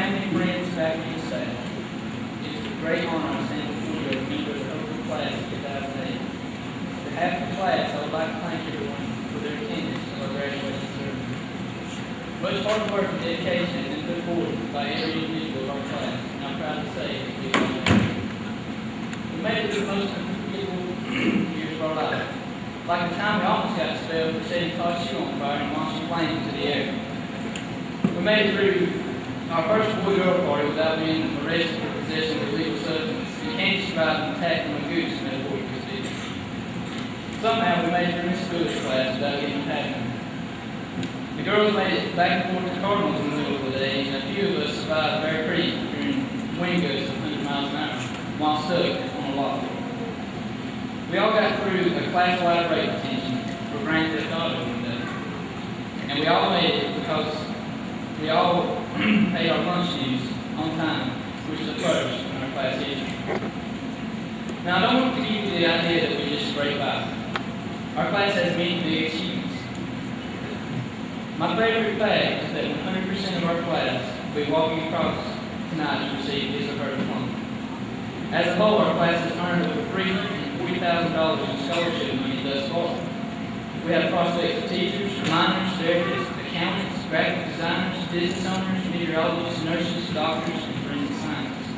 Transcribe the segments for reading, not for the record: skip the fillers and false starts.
family, friends, faculty, and staff, it is with great honor I stand before you as a member of the Hubbertville class of 2008. On behalf of the class, I would like to thank everyone for their attendance of our graduation ceremony. Much hard work and dedication has been put forward by every individual of our class, and I'm proud to say that we all made it. We made it through the most unforgettable years of our lives. Like the time we almost got expelled for setting Todd's shoe on fire and launching flames into the air. We made it through our first boy-girl party without being arrested for possession of illegal substance. You can't survive an attack from a goose, metaphorically speaking. Somehow we made it through Miss Lewis' class without getting attacked. The girls made it back and forth to Cardinals in the middle of the day, and a few of us survived Bear Creek during wind gusts of 100 miles an hour while stuck on a log. We all got through a class-wide rape detention for Grand Theft Auto one day. And we all made it because we all paid our lunch dues on time, which was the first in our class history. Now, I don't want to give you the idea that we just scraped by. Our class has many big achievements. My favorite fact is that 100% of our class will be walking across tonight to receive his or her diploma. As a whole, our class has earned over $340,000 in scholarship money thus far. We have prospects of teachers, minors, therapists, accountants, graphic designers, business owners, meteorologists, nurses, doctors, and forensic scientists.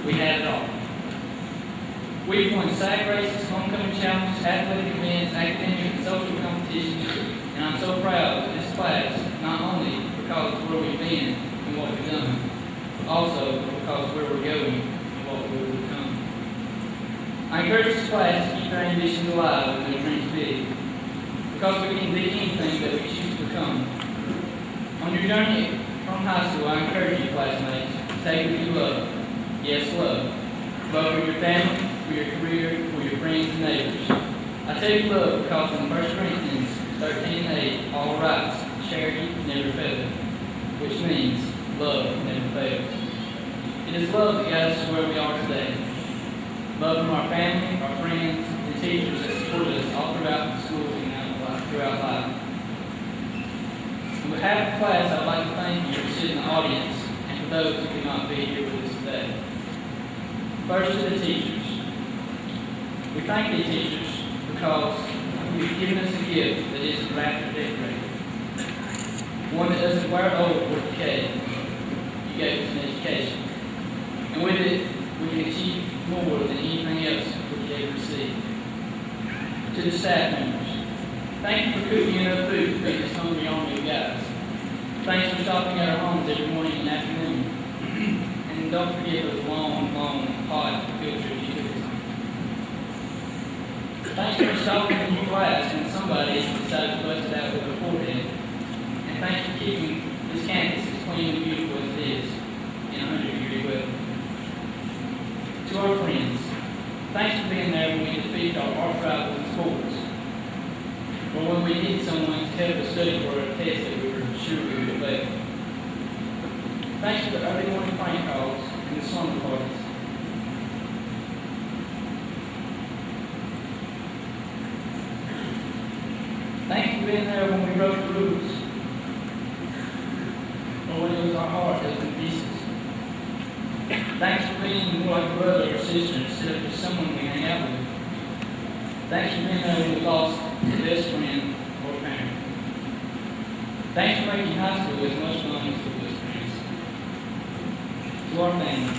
We have it all. We've won SAC races, homecoming challenges, athletic events, academic and social competitions, and I'm so proud of this class, not only because of where we've been and what we've done, but also because of where we're going and what we will become. I encourage this class to keep their ambitions alive and their dreams big, because we can be anything that we choose to become. On your journey from high school, I encourage you, classmates, to take what you love. Yes, love. Love for your family, for your career, for your friends and neighbors. I tell you love because in 1 Corinthians 13:8, all rights, charity never fails, which means love never fails. It is love that got us to where we are today. Love from our family, our friends, and teachers that support us all throughout the school and throughout life. On behalf of the class, I would like to thank you for sitting in the audience and for those who could not be here with us today. First, to the teachers. We thank the teachers because you've given us a gift that isn't wrapped or decorated. One that doesn't wear old or decay. You gave us an education. And with it, we can achieve more than anything else we could ever receive. To the staff members, thank you for cooking enough food to feed this hungry army of guys. Thanks for stopping at our homes every morning and afternoon. And don't forget those long, hot field trips you took us on. Thanks for stopping in your class when somebody decided to bust it out with a forehead. And thanks for keeping this campus as clean and beautiful as it is in 100-degree weather. To our friends, thanks for being there when we defeated our art rivals in sports, or when we needed someone to help us study for a test that we were sure we would fail. Thanks for the early morning prank calls and the slumber parties. Thanks for being there when we wrote the rules, or when it was our heart that was in pieces. Thanks for being more like a brother or sister instead of just someone we hang out with. Thanks for being there when we lost a best friend or parent. Thanks for making high school as much fun as it was for us. To our family,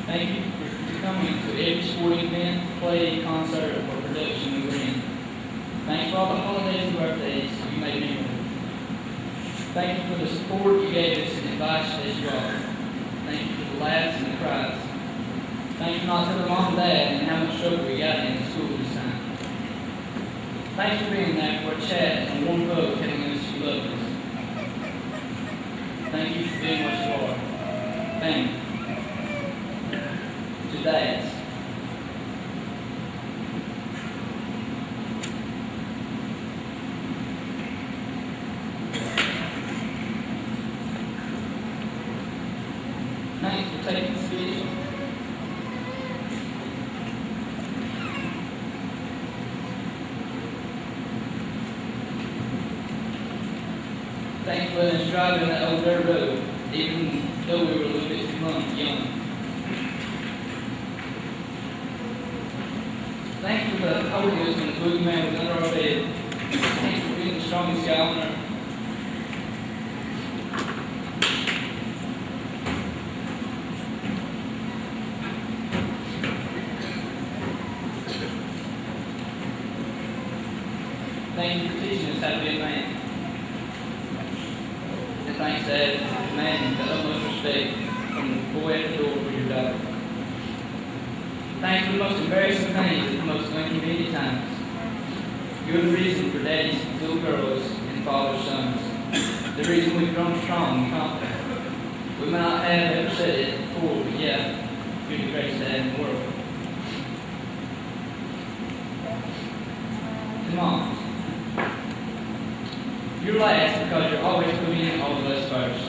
thank you for coming to every sporting event, play, concert, or production we were in. Thanks for all the holidays and birthdays you made memorable. Thank you for the support you gave us and advice that you offered. Thank you for the laughs and the cries. Thank you for not telling mom and dad and how much trouble we got in school this time. Thanks for being there for a chat and a warm hug telling us you love us. Thank you for being what you are. Thank you. To dads. Thanks for taking this video. Thanks for letting us drive down that old dirt road, even though we were a little bit too young. Thanks for the holding us when the boogeyman was under our bed. Thanks for being the strongest guy on earth. Thank you for teaching us how to be a man. And thanks, Dad, for demanding the utmost respect from the boy at the door for your daughter. Thanks for the most embarrassing things at the most inconvenient times. You're the reason for Daddy's little girls and Father's sons. The reason we've grown strong and confident. We might not have ever said it before, but yeah, you're the greatest dad in the world. To Mom, you're last because you're always putting in all of us first.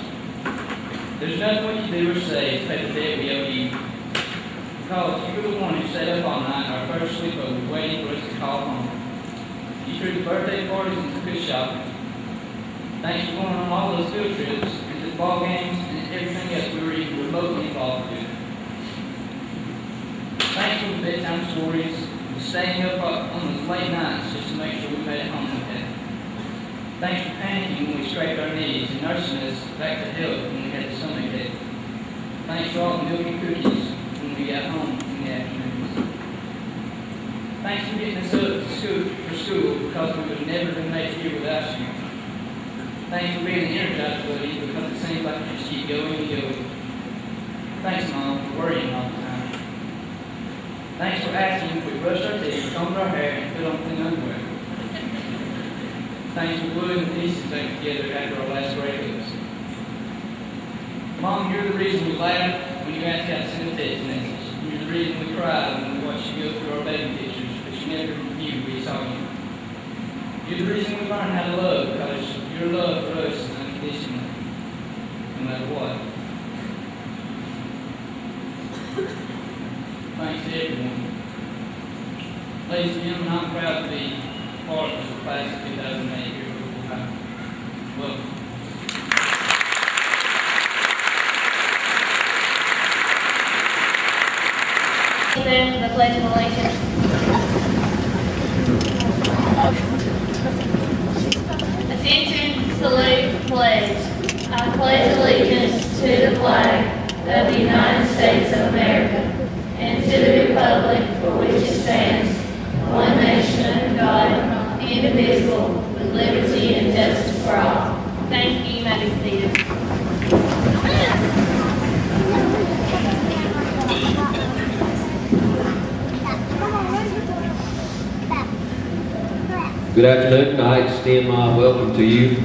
There's nothing we can do or say to pay the debt we owe you. Because you were the one who stayed up all night our first sleepover waiting for us to call home. You threw the birthday parties and took us shopping. Thanks for going on all those field trips and the ball games and everything else we were even remotely involved with. Thanks for the bedtime stories and staying up on those late nights just to make sure we made it home okay. Thanks for panicking when we scraped our knees and nursing us back to health when we had the stomachache. Thanks for all the milk and cookies when we got home in the afternoons. Thanks for getting us up for school because we would have never been made here without you. Thanks for being the Energizer buddy because it seems like you just keep going and going. Thanks, Mom, for worrying all the time. Thanks for asking if we brushed our teeth, combed our hair, and put on clean underwear. Thanks for gluing the pieces back together after our last breakups. Mom, you're the reason we laughed when you asked how to send a text message. You're the reason we cried when we watched you go through our baby pictures, but you never knew we saw you. You're the reason we learned how to love, because your love for us is unconditional, no matter what. Thanks to everyone. Ladies and gentlemen, I'm proud to be part of the class of 2008 here at Hubbertville High. Welcome. Stand for the Pledge of Allegiance. Attention, salute, pledge. I pledge allegiance to the flag of the United States of America and to the republic for which it stands, one nation under God, indivisible, with liberty and justice for all. Thank you. You may be seated. Good afternoon. I extend my welcome to you.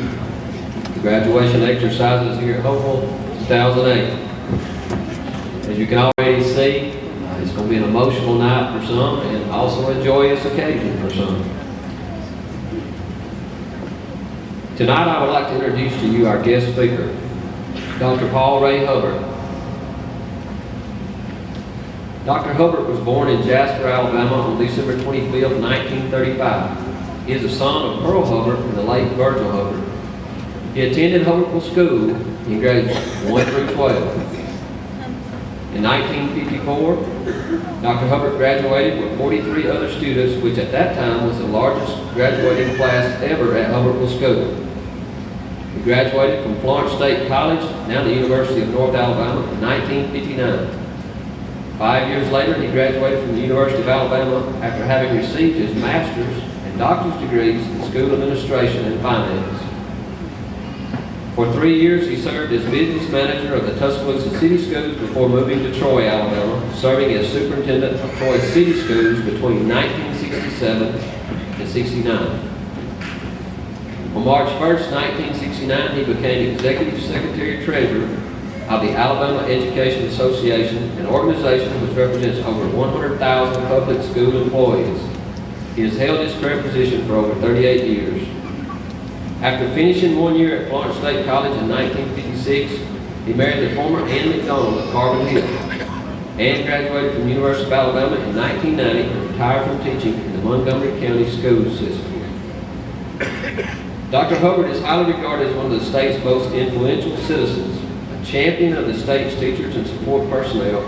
The graduation exercises here at Hubbertville 2008. As you can already see, it's going to be an emotional night for some and also a joyous occasion for some. Tonight I would like to introduce to you our guest speaker, Dr. Ray Hubbert. Dr. Hubbert was born in Jasper, Alabama on December 25th, 1935. He is the son of Pearl Hubbert and the late Virgil Hubbert. He attended Hubbertville School in grades 1 through 12. In 1954, Dr. Hubbert graduated with 43 other students, which at that time was the largest graduating class ever at Hubbertville School. He graduated from Florence State College, now the University of North Alabama, in 1959. 5 years later, he graduated from the University of Alabama after having received his master's and doctor's degrees in school administration and finance. For 3 years, he served as business manager of the Tuscaloosa City Schools before moving to Troy, Alabama, serving as superintendent of Troy City Schools between 1967 and 69. On March 1st, 1969, he became executive secretary-treasurer of the Alabama Education Association, an organization which represents over 100,000 public school employees. He has held his current position for over 38 years. After finishing 1 year at Florence State College in 1956, he married the former Ann McDonald of Carbon Hill. Ann graduated from the University of Alabama in 1990 and retired from teaching in the Montgomery County school system. Dr. Hubbert is highly regarded as one of the state's most influential citizens, a champion of the state's teachers and support personnel.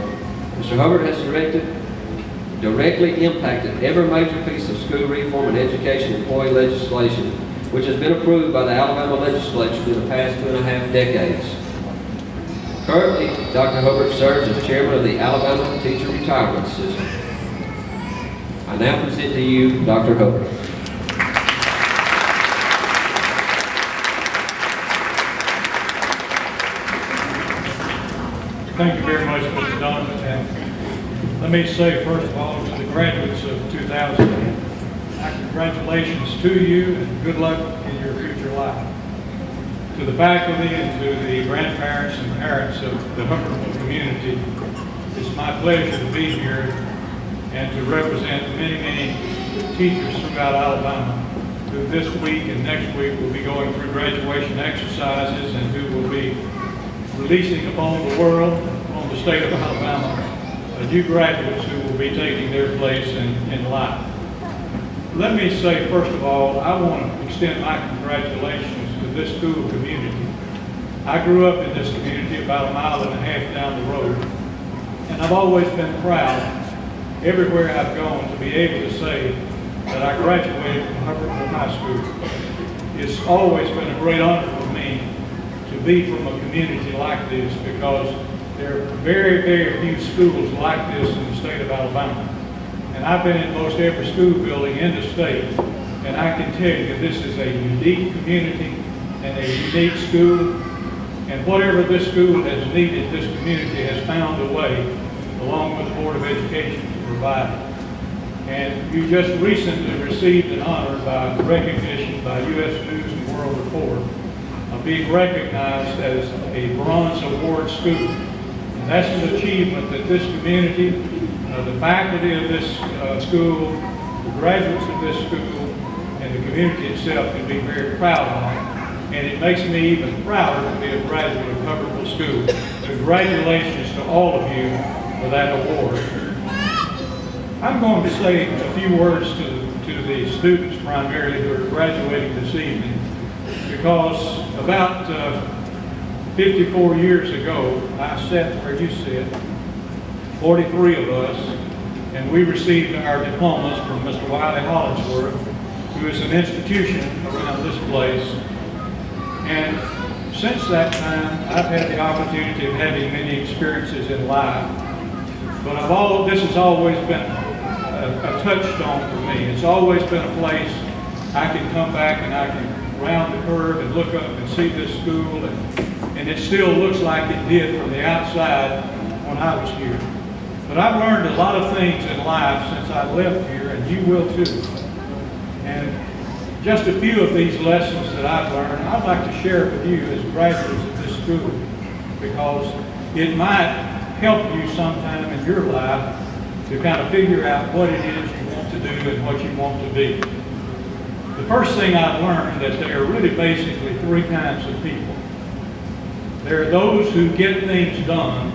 Mr. Hubbert has directly impacted every major piece of school reform and education employee legislation which has been approved by the Alabama legislature in the past 2.5 decades. Currently, Dr. Hubbert serves as chairman of the Alabama Teacher Retirement System. I now present to you Dr. Hubbert. Thank you very much, Mr. Donovan. And let me say, first of all, to the graduates of 2000, my congratulations to you and good luck in your future life. To the faculty and to the grandparents and parents of the Hubbertville community, it's my pleasure to be here and to represent many, many teachers throughout Alabama who this week and next week will be going through graduation exercises and who will be releasing upon the world, on the state of Alabama, new graduates who will be taking their place in life. Let me say, first of all, I want to extend my congratulations to this school community. I grew up in this community about 1.5 miles down the road, and I've always been proud, everywhere I've gone, to be able to say that I graduated from Hubbertville High School. It's always been a great honor for me to be from a community like this, because there are very, very few schools like this in the state of Alabama. And I've been in most every school building in the state, and I can tell you this is a unique community and a unique school, and whatever this school has needed, this community has found a way, along with the Board of Education, to provide it. And you just recently received an honor by recognition by U.S. News and World Report of being recognized as a Bronze Award school. And that's an achievement that this community, the faculty of this school, the graduates of this school, and the community itself can be very proud of. And it makes me even prouder to be a graduate of Hubbertville School. Congratulations to all of you for that award. I'm going to say a few words to the students primarily who are graduating this evening, because about 54 years ago, I sat where you sit, 43 of us, and we received our diplomas from Mr. Wiley Hollingsworth, who is an institution around this place. And since that time, I've had the opportunity of having many experiences in life, but this has always been a touchstone for me. It's always been a place I can come back and I can round the curve and look up and see this school, and it still looks like it did from the outside when I was here. But I've learned a lot of things in life since I left here, and you will too. And just a few of these lessons that I've learned, I'd like to share with you as graduates of this school, because it might help you sometime in your life to kind of figure out what it is you want to do and what you want to be. The first thing I've learned that there are really basically 3 kinds of people. There are those who get things done,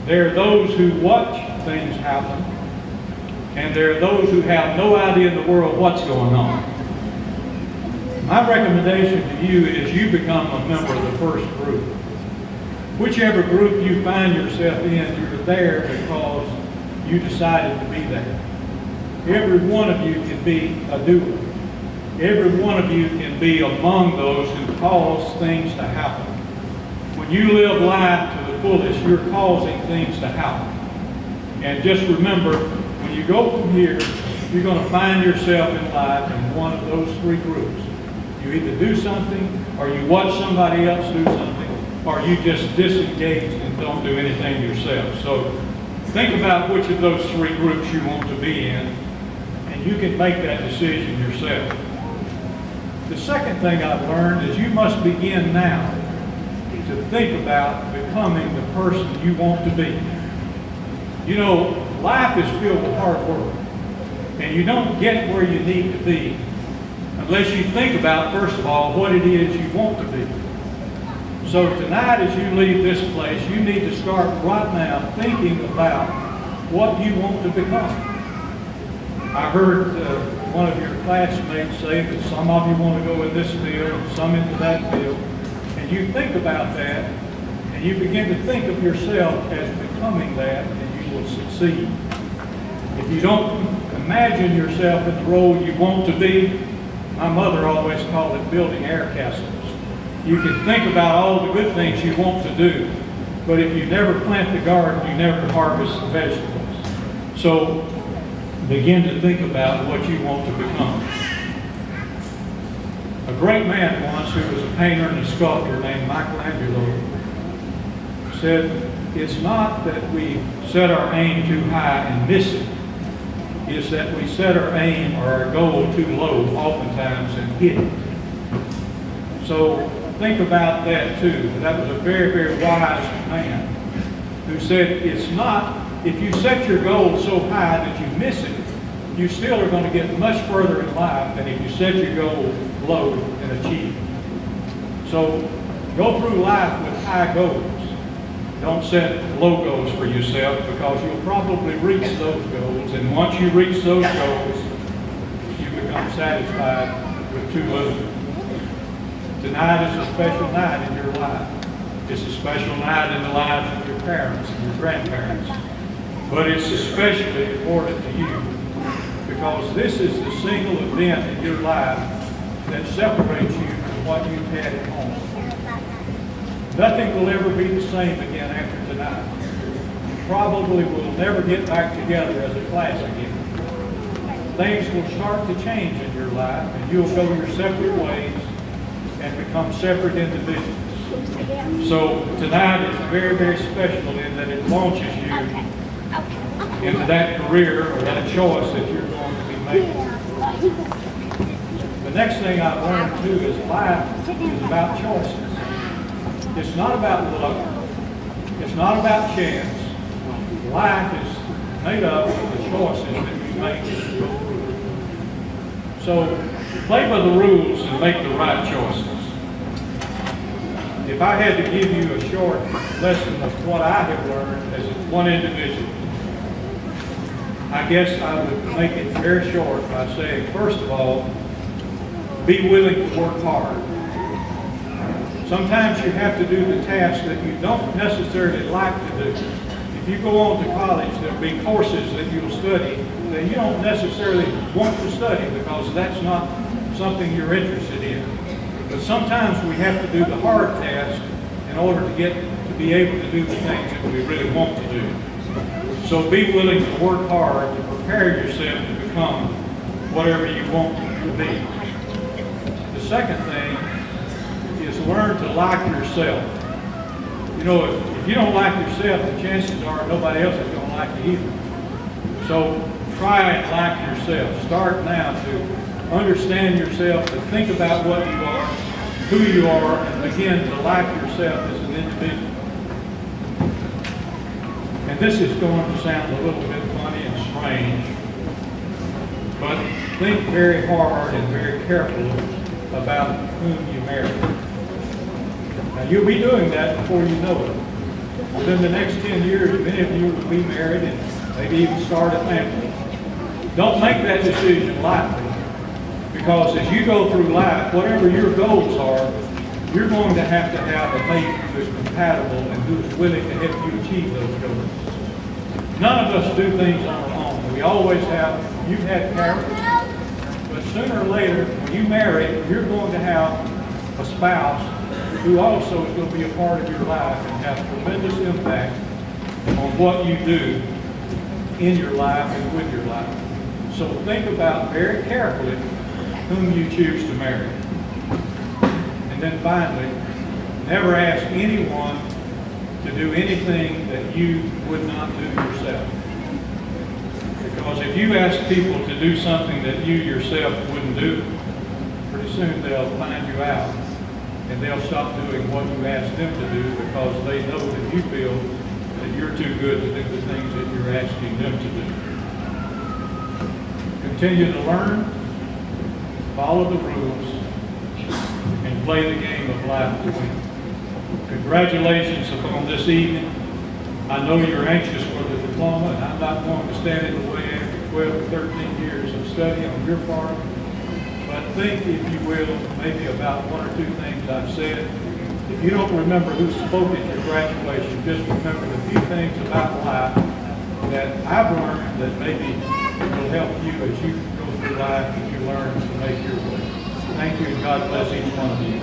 there are those who watch things happen, and there are those who have no idea in the world what's going on. My recommendation to you is you become a member of the first group. Whichever group you find yourself in, you're there because you decided to be there. Every one of you can be a doer. Every one of you can be among those who cause things to happen. When you live life to the fullest, you're causing things to happen. And just remember, when you go from here, you're going to find yourself in life in one of those 3 groups. You either do something, or you watch somebody else do something, or you just disengage and don't do anything yourself. So think about which of those 3 groups you want to be in, and you can make that decision yourself. The second thing I've learned is you must begin now to think about becoming the person you want to be. You know, life is filled with hard work, and you don't get where you need to be unless you think about, first of all, what it is you want to be. So tonight, as you leave this place, you need to start right now thinking about what you want to become. I heard one of your classmates say that some of you want to go in this field, some into that field, and you think about that, you begin to think of yourself as becoming that, and you will succeed. If you don't imagine yourself in the role you want to be, my mother always called it building air castles. You can think about all the good things you want to do, but if you never plant the garden, you never harvest the vegetables. So begin to think about what you want to become. A great man once, who was a painter and a sculptor named Michelangelo, said, it's not that we set our aim too high and miss it. It's that we set our aim or our goal too low oftentimes and hit it. So think about that too. That was a very, very wise man who said, it's not, if you set your goal so high that you miss it, you still are going to get much further in life than if you set your goal low and achieve it. So go through life with high goals. Don't set low goals for yourself, because you'll probably reach those goals, and once you reach those goals, you become satisfied with too little. Tonight is a special night in your life. It's a special night in the lives of your parents and your grandparents. But it's especially important to you, because this is the single event in your life that separates you from what you've had at home. Nothing will ever be the same again after tonight. You probably will never get back together as a class again. Things will start to change in your life, and you'll go your separate ways and become separate individuals. So tonight is very, very special in that it launches you into that career or that choice that you're going to be making. The next thing I've learned too is life is about choices. It's not about luck. It's not about chance. Life is made up of the choices that you make as you go through it. So play by the rules and make the right choices. If I had to give you a short lesson of what I have learned as one individual, I guess I would make it very short by saying, first of all, be willing to work hard. Sometimes you have to do the tasks that you don't necessarily like to do. If you go on to college, there'll be courses that you'll study that you don't necessarily want to study because that's not something you're interested in. But sometimes we have to do the hard tasks in order to be able to do the things that we really want to do. So be willing to work hard to prepare yourself to become whatever you want to be. The second thing is learn to like yourself. You know, if you don't like yourself, the chances are nobody else is going to like you either. So try and like yourself. Start now to understand yourself, to think about what you are, who you are, and begin to like yourself as an individual. And this is going to sound a little bit funny and strange, but think very hard and very carefully about whom you marry. Now, you'll be doing that before you know it. Within the next 10 years, many of you will be married and maybe even start a family. Don't make that decision lightly, because as you go through life, whatever your goals are, you're going to have a mate who is compatible and who is willing to help you achieve those goals. None of us do things on our own. We always have, you've had parents, but sooner or later, when you marry, you're going to have a spouse who also is going to be a part of your life and have tremendous impact on what you do in your life and with your life. So think about very carefully whom you choose to marry. And then finally, never ask anyone to do anything that you would not do yourself. Because if you ask people to do something that you yourself wouldn't do, pretty soon they'll find you out and they'll stop doing what you asked them to do because they know that you feel that you're too good to do the things that you're asking them to do. Continue to learn, follow the rules, and play the game of life to win. Congratulations upon this evening. I know you're anxious for the diploma, and I'm not going to stand in the way after 12 or 13 years of study on your part. But think, if you will, maybe about one or two things I've said, If you don't remember who spoke at your graduation, just remember the few things about life that I've learned that maybe will help you as you go through life, as you learn to make your way. Thank you, and God bless each one of you.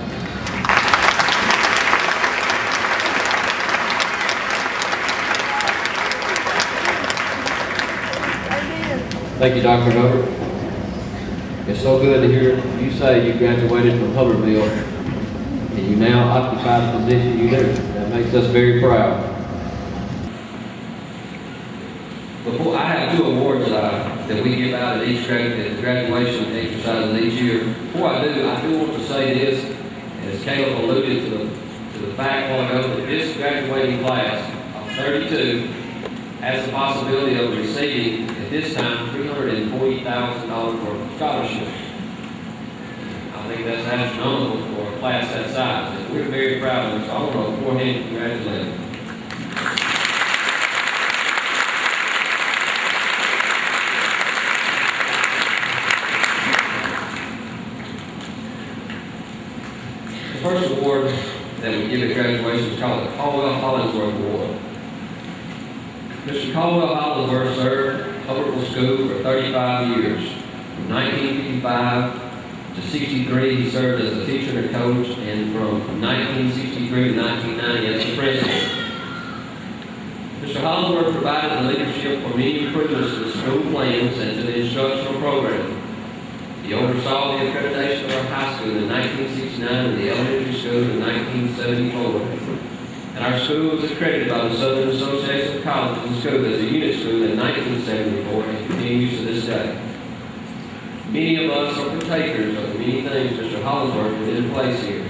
Thank you, Dr. Hubbert. It's so good to hear you say you graduated from Hubbertville and you now occupy the position you do. That makes us very proud. Before, I have 2 awards that we give out at each graduation exercises each year. Before I do want to say this, as Caleb alluded to the fact a while ago, that this graduating class of 32 has the possibility of receiving, at this time, $340,000 worth of scholarships. I think that's astronomical for a class that size. And we're very proud of this. So I want to go ahead and congratulate them. The first award that we give at graduation is called the Caldwell Hollingsworth Award. Mr. Caldwell Hollingsworth served Hubbertville School for 35 years. From 1955 to 63, he served as a teacher and coach, and from 1963 to 1990 as the president. Mr. Hollingsworth provided the leadership for many improvements to the school plans and to the instructional program. He oversaw the accreditation of our high school in 1969 and the elementary school in 1974. And our school was accredited by the Southern Association of Colleges and Schools as a unit school in 1974 and continues to this day. Many of us are partakers of the many things Mr. Hollingsworth put in place here.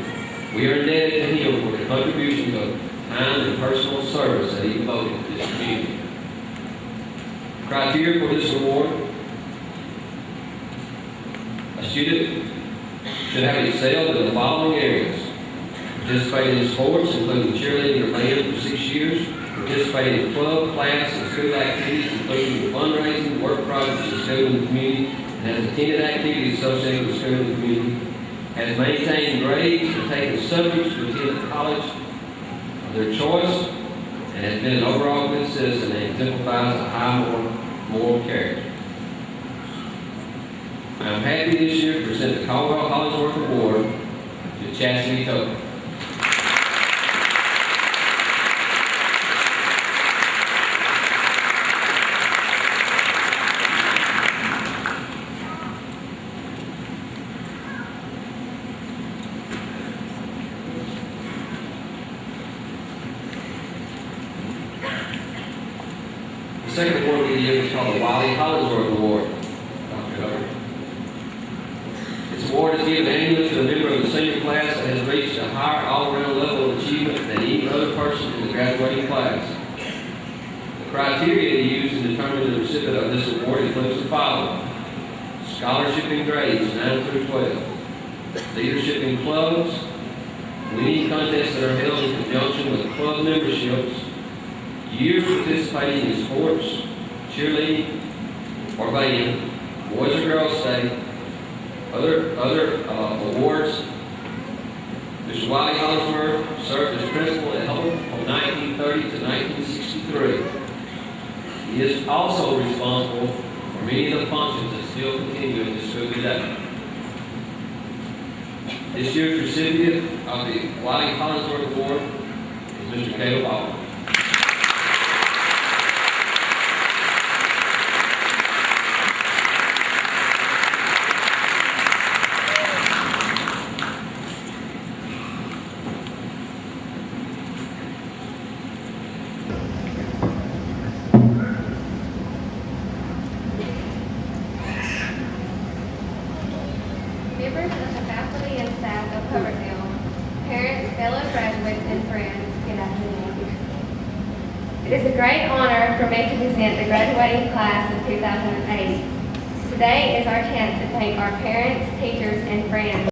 We are indebted to him for the contributions of time and personal service that he devoted to this community. Criteria for this award: a student should have excelled in the following areas: participated in sports, including cheerleading or band for 6 years, participated in club, class, and school activities, including fundraising, work projects, and school and community, and has attended activities associated with school and community, has maintained grades and taken subjects to attend a college of their choice, and has been an overall good citizen and exemplifies a high moral character. I am happy this year to present the Caldwell Hollingsworth Award to Chastity Toker. The second award we give is called the Wiley Hollingsworth Award. Dr. Hubbert. This award is given annually to a member of the senior class that has reached a higher all-around level of achievement than any other person in the graduating class. The criteria to use in determining the recipient of this award includes the following: scholarship in grades 9 through 12, leadership in clubs, winning contests that are held in conjunction with club memberships, years participating in sports, cheerleading, or band, boys or girls state, other awards. Mr. Wiley Hollingsworth served as principal at Hubbertville from 1930 to 1963. He is also responsible for many of the functions that still continue in the school today. This year's recipient of the Wiley Hollingsworth Award is Mr. Caleb Baldwin. Members of the faculty and staff of Hubbertville, parents, fellow graduates, and friends, good afternoon. It is a great honor for me to present the graduating class of 2008. Today is our chance to thank our parents, teachers, and friends